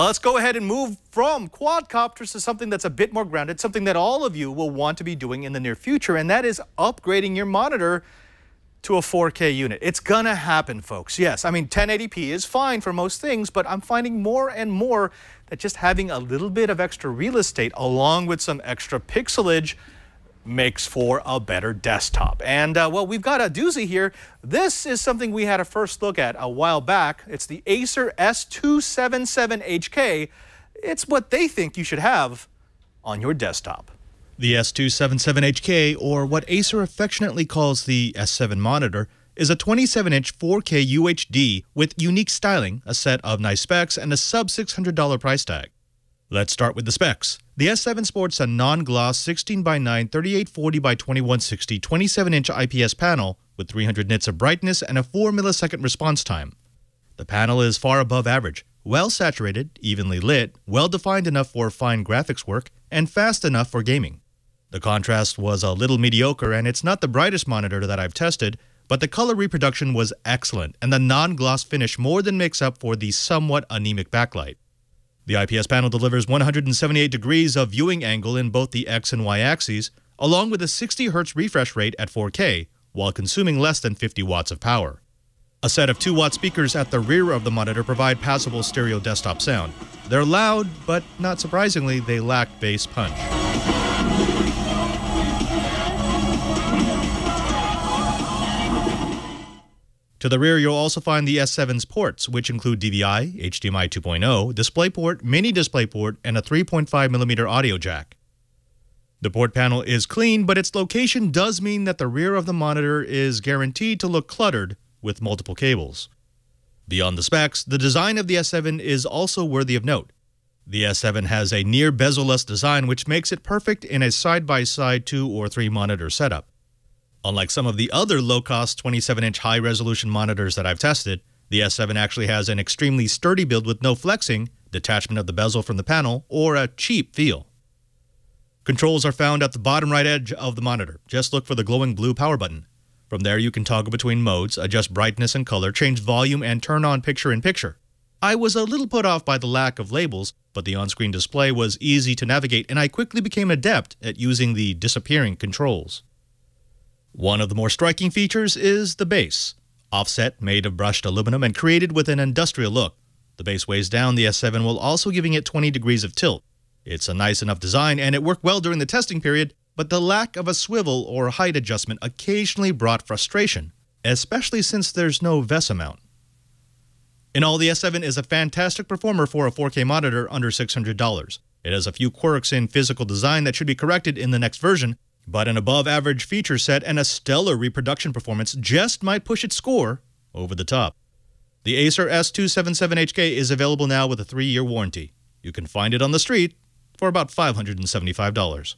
Let's go ahead and move from quadcopters to something that's a bit more grounded, something that all of you will want to be doing in the near future, and that is upgrading your monitor to a 4K unit. It's gonna happen, folks. Yes, I mean, 1080p is fine for most things, but I'm finding more and more that just having a little bit of extra real estate along with some extra pixelage makes for a better desktop. And well, we've got a doozy here. This is something we had a first look at a while back. It's the Acer S277HK. It's what they think you should have on your desktop. The S277HK, or what Acer affectionately calls the S7 monitor, is a 27-inch 4K UHD with unique styling, a set of nice specs, and a sub-$600 price tag. Let's start with the specs. The S7 sports a non-gloss 16:9, 3840x2160 27-inch IPS panel with 300 nits of brightness and a 4-millisecond response time. The panel is far above average, well saturated, evenly lit, well defined enough for fine graphics work, and fast enough for gaming. The contrast was a little mediocre, and it's not the brightest monitor that I've tested, but the color reproduction was excellent, and the non-gloss finish more than makes up for the somewhat anemic backlight. The IPS panel delivers 178 degrees of viewing angle in both the X and Y axes, along with a 60 Hz refresh rate at 4K, while consuming less than 50 watts of power. A set of 2-watt speakers at the rear of the monitor provide passable stereo desktop sound. They're loud, but not surprisingly, they lack bass punch. To the rear, you'll also find the S7's ports, which include DVI, HDMI 2.0, DisplayPort, Mini DisplayPort, and a 3.5mm audio jack. The port panel is clean, but its location does mean that the rear of the monitor is guaranteed to look cluttered with multiple cables. Beyond the specs, the design of the S7 is also worthy of note. The S7 has a near bezel-less design, which makes it perfect in a side-by-side 2 or 3 monitor setup. Unlike some of the other low-cost 27-inch high-resolution monitors that I've tested, the S7 actually has an extremely sturdy build with no flexing, detachment of the bezel from the panel, or a cheap feel. Controls are found at the bottom right edge of the monitor. Just look for the glowing blue power button. From there, you can toggle between modes, adjust brightness and color, change volume, and turn on picture-in-picture. I was a little put off by the lack of labels, but the on-screen display was easy to navigate, and I quickly became adept at using the disappearing controls. One of the more striking features is the base. Offset, made of brushed aluminum and created with an industrial look. The base weighs down the S7 while also giving it 20 degrees of tilt. It's a nice enough design, and it worked well during the testing period, but the lack of a swivel or height adjustment occasionally brought frustration, especially since there's no VESA mount. In all, the S7 is a fantastic performer for a 4K monitor under $600. It has a few quirks in physical design that should be corrected in the next version, but an above-average feature set and a stellar reproduction performance just might push its score over the top. The Acer S277HK is available now with a 3-year warranty. You can find it on the street for about $575.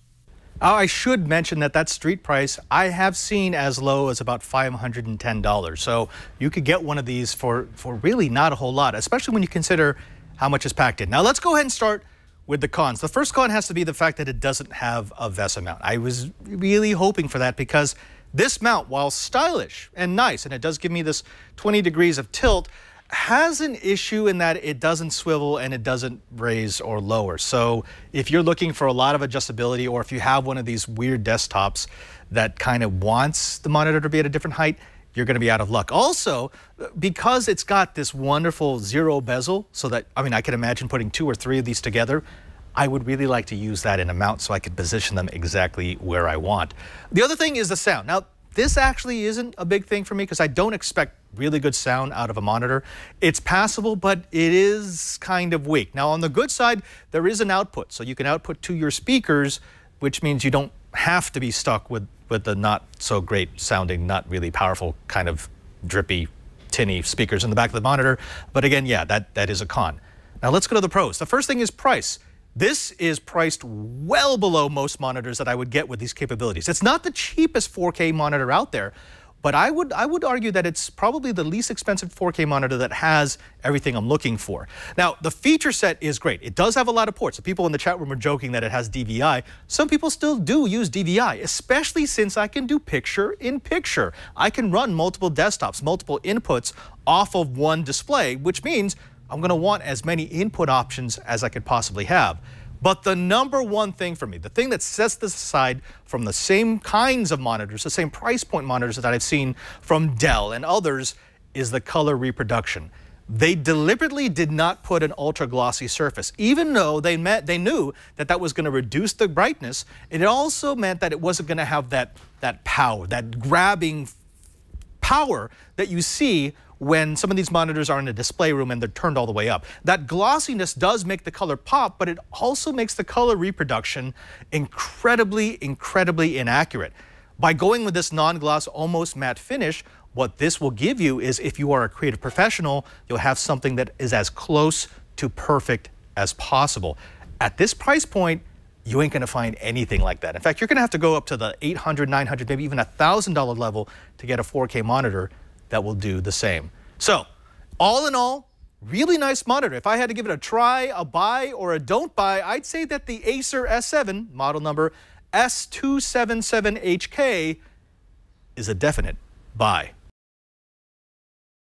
I should mention that street price I have seen as low as about $510. So you could get one of these for really not a whole lot, especially when you consider how much is packed in. Now let's go ahead and start with the cons. The first con has to be the fact that it doesn't have a VESA mount. I was really hoping for that because this mount, while stylish and nice, and it does give me this 20 degrees of tilt, has an issue in that it doesn't swivel and it doesn't raise or lower. So if you're looking for a lot of adjustability, or if you have one of these weird desktops that kind of wants the monitor to be at a different height, you're going to be out of luck. Also, because it's got this wonderful zero bezel, so that, I mean, I can imagine putting 2 or 3 of these together, I would really like to use that in a mount so I could position them exactly where I want. The other thing is the sound. Now, this actually isn't a big thing for me because I don't expect really good sound out of a monitor. It's passable, but it is kind of weak. Now, on the good side, there is an output, so you can output to your speakers, which means you don't have to be stuck with the not so great sounding, not really powerful, kind of drippy, tinny speakers in the back of the monitor. But again, yeah, that is a con. Now let's go to the pros. The first thing is price. This is priced well below most monitors that I would get with these capabilities. It's not the cheapest 4K monitor out there, but I would argue that it's probably the least expensive 4K monitor that has everything I'm looking for. Now, the feature set is great. It does have a lot of ports. So people in the chat room are joking that it has DVI. Some people still do use DVI, especially since I can do picture-in-picture. I can run multiple desktops, multiple inputs off of one display, which means I'm going to want as many input options as I could possibly have. But the number one thing for me, the thing that sets this aside from the same kinds of monitors, the same price point monitors that I've seen from Dell and others, is the color reproduction. They deliberately did not put an ultra glossy surface, even though they knew that that was going to reduce the brightness. And it also meant that it wasn't going to have that power, that grabbing power that you see when some of these monitors are in a display room and they're turned all the way up. That glossiness does make the color pop, but it also makes the color reproduction incredibly inaccurate. By going with this non-gloss, almost matte finish, what this will give you is, if you are a creative professional, you'll have something that is as close to perfect as possible. At this price point, you ain't gonna find anything like that. In fact, you're gonna have to go up to the $800, $900, maybe even $1,000 level to get a 4K monitor that will do the same. So, all in all, really nice monitor. If I had to give it a try, a buy, or a don't buy, I'd say that the Acer S7, model number S277HK, is a definite buy.